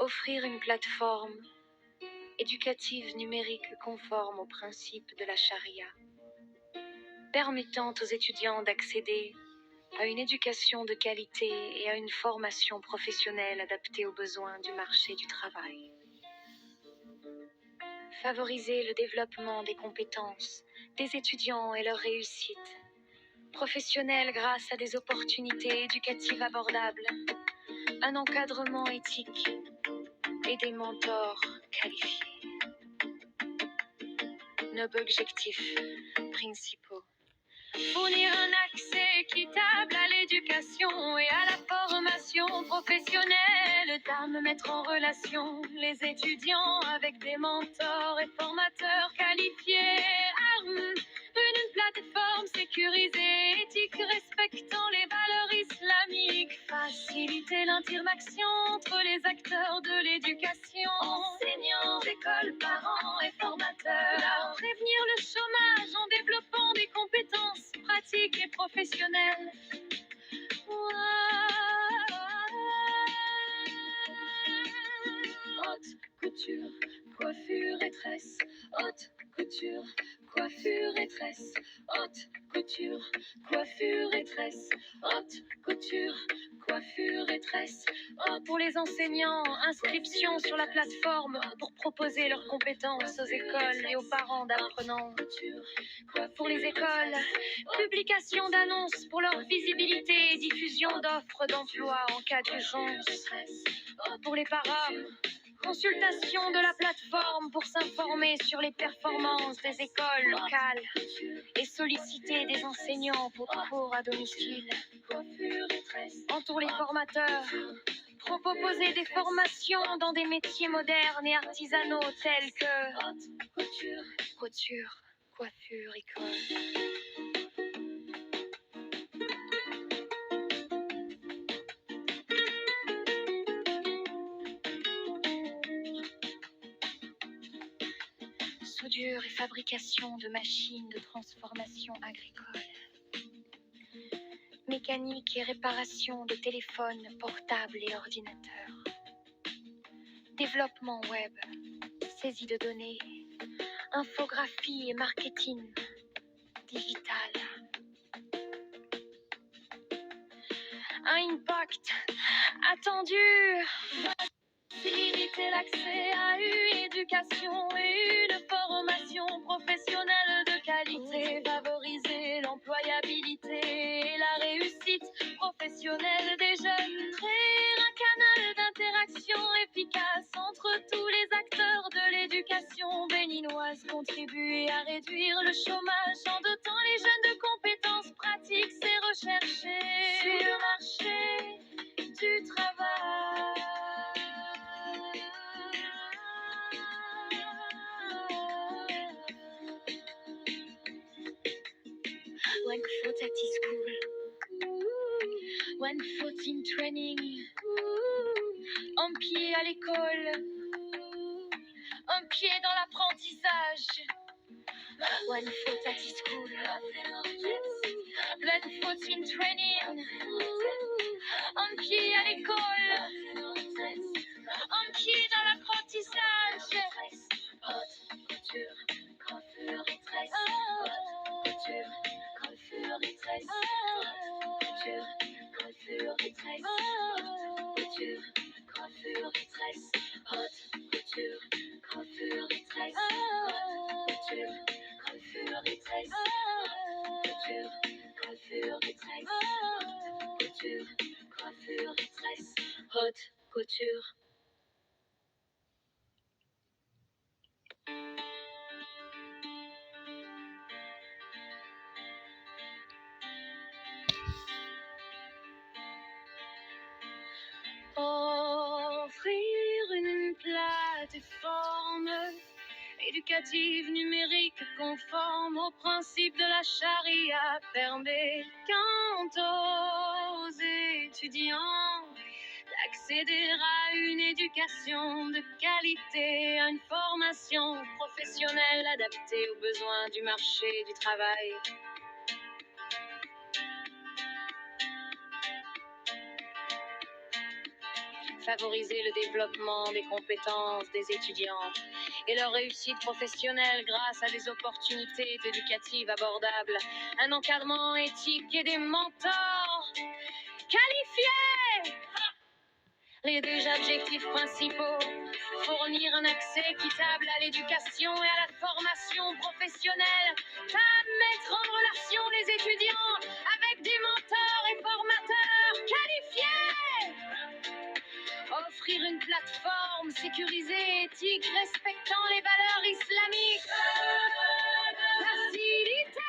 Offrir une plateforme éducative numérique conforme aux principes de la charia, permettant aux étudiants d'accéder à une éducation de qualité et à une formation professionnelle adaptée aux besoins du marché du travail. Favoriser le développement des compétences des étudiants et leur réussite professionnelle grâce à des opportunités éducatives abordables, un encadrement éthique et des mentors qualifiés. Nos objectifs principaux: fournir un accès équitable à l'éducation et à la formation professionnelle, mettre en relation les étudiants avec des mentors et formateurs qualifiés, une plateforme sécurisée, éthique, respectant les valeurs islamiques, faciliter l'interaction entre les acteurs de l'éducation, enseignants, écoles, parents et formateurs, prévenir le chômage en développant des compétences pratiques et professionnelles. Haute couture, coiffure et tresse. Haute couture, coiffure et tresse. Haute couture, coiffure et tresse. Haute couture, coiffure et tresse. Pour les enseignants, inscription sur la plateforme pour proposer leurs compétences aux écoles et aux parents d'apprenants. Pour les écoles, publication d'annonces pour leur visibilité et diffusion d'offres d'emploi en cas d'urgence. Pour les parents, consultation de la plateforme pour s'informer sur les performances des écoles locales et solliciter des enseignants pour cours à domicile. Pour les formateurs, proposer des formations dans des métiers modernes et artisanaux tels que couture, coiffure, école. Soudure et fabrication de machines de transformation agricole. Mécanique et réparation de téléphones portables et ordinateurs. Développement web, saisie de données, infographie et marketing digital. Un impact attendu. Faciliter l'accès à une éducation et une formation professionnelle de qualité. Favoriser l'employabilité et la réussite professionnelle des jeunes. Créer un canal d'interaction efficace entre tous les acteurs de l'éducation béninoise. Contribuer à réduire le chômage en dotant les jeunes de compétences pratiques et recherchées sur le marché du travail. One foot at school, one foot in training, un pied à l'école, un pied dans l'apprentissage. One foot at school, one foot in training, un pied à l'école, un pied dans l'apprentissage. Haute couture, coiffure et tresse. Haute couture, coiffure et tresse. Haute couture, coiffure et tresse. Haute couture, coiffure et tresse. Haute couture, coiffure et tresse. Haute couture, coiffure et tresse. Haute couture, coiffure et tresse. Haute couture, coiffure et tresse. Haute couture. Offrir une plateforme éducative numérique conforme aux principes de la charia permettant aux étudiants d'accéder à une éducation de qualité, à une formation professionnelle adaptée aux besoins du marché du travail. favoriser le développement des compétences des étudiants et leur réussite professionnelle grâce à des opportunités éducatives abordables, un encadrement éthique et des mentors qualifiés. Les deux objectifs principaux, fournir un accès équitable à l'éducation et à la formation professionnelle, mettre en relation les étudiants avec des mentors et formateurs qualifiés, offrir une plateforme sécurisée, éthique, respectant les valeurs islamiques, faciliter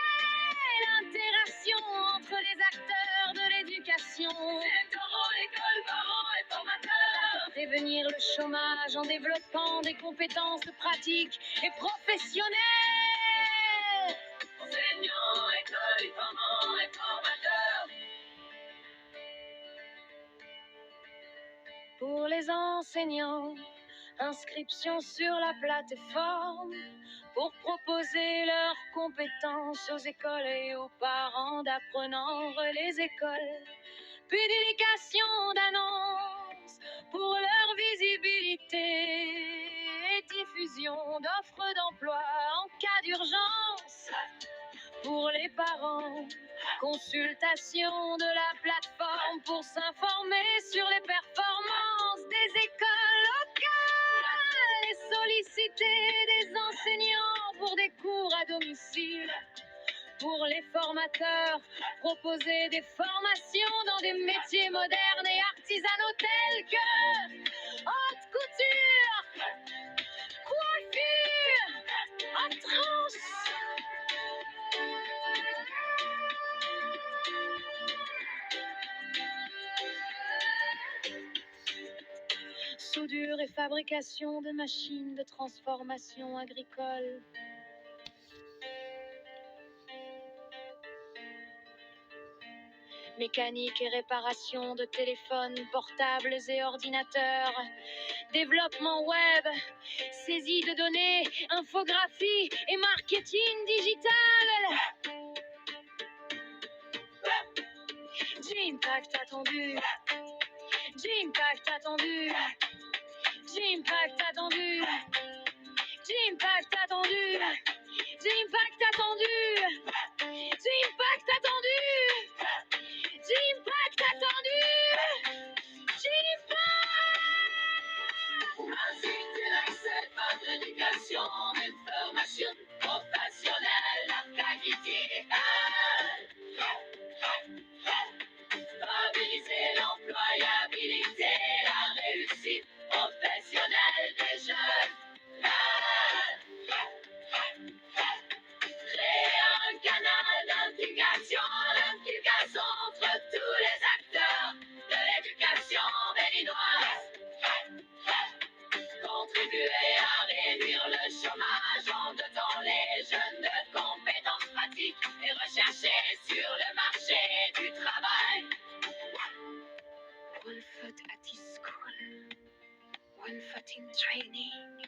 l'interaction entre les acteurs de l'éducation, l'école, parents et formateurs, prévenir le chômage en développant des compétences pratiques et professionnelles. Enseignants, école, parents et formateurs. Pour les enseignants, inscription sur la plateforme pour proposer leurs compétences aux écoles et aux parents d'apprenants les écoles. Publication d'annonces pour leur visibilité et diffusion d'offres d'emploi en cas d'urgence. Pour les parents, consultation de la plateforme pour s'informer sur les performances des écoles locales et solliciter des enseignants pour des cours à domicile. Pour les formateurs, proposer des formations dans des métiers modernes et artisanaux tels que haute couture, coiffure, haute tranche. Soudure et fabrication de machines de transformation agricole. Mécanique et réparation de téléphones portables et ordinateurs. Développement web, saisie de données, infographie et marketing digital. J'impact attendu. J'impact attendu. J'impact attendu. J'impact attendu. J'impact attendu. J'impact attendu. J'impact attendu. J'impact. Inciter l'accès par l'éducation, une formation professionnelle à qualité. Favoriser l'employabilité, la réussite professionnelle des jeunes. Créer un canal d'implication entre tous les acteurs de l'éducation béninoise. Contribuer à réduire le chômage en dotant les jeunes de compétences pratiques et recherchées sur le marché du travail. One foot at the school, one foot in training.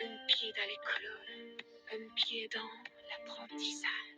Un pied dans l'école, un pied dans l'apprentissage.